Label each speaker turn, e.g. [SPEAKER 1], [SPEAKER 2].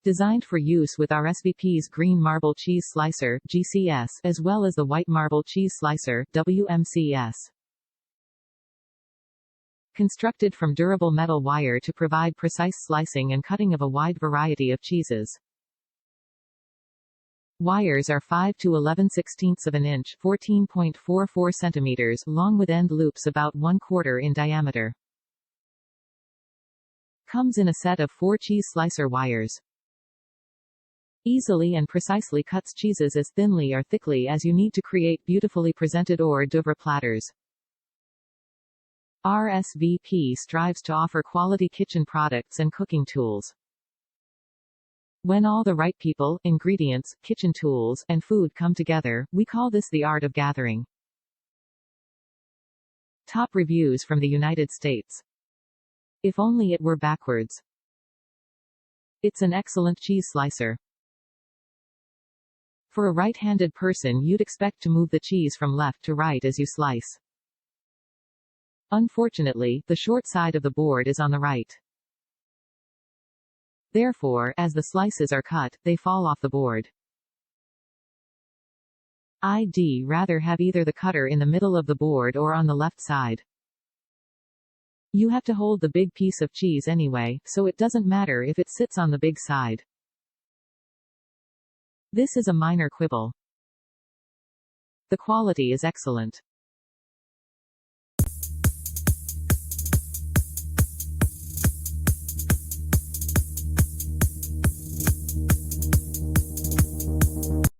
[SPEAKER 1] Designed for use with RSVP's Green Marble Cheese Slicer (GCS) as well as the White Marble Cheese Slicer (WMCS). Constructed from durable metal wire to provide precise slicing and cutting of a wide variety of cheeses. Wires are 5 to 11/16 of an inch (14.44 centimeters) long with end loops about 1/4 in diameter. Comes in a set of 4 cheese slicer wires. Easily and precisely cuts cheeses as thinly or thickly as you need to create beautifully presented hors d'oeuvre platters. RSVP strives to offer quality kitchen products and cooking tools. When all the right people, ingredients, kitchen tools, and food come together, we call this the art of gathering. Top reviews from the United States. If only it were backwards. It's an excellent cheese slicer. For a right-handed person, you'd expect to move the cheese from left to right as you slice. Unfortunately, the short side of the board is on the right. Therefore, as the slices are cut, they fall off the board. I'd rather have either the cutter in the middle of the board or on the left side. You have to hold the big piece of cheese anyway, so it doesn't matter if it sits on the big side. This is a minor quibble. The quality is excellent.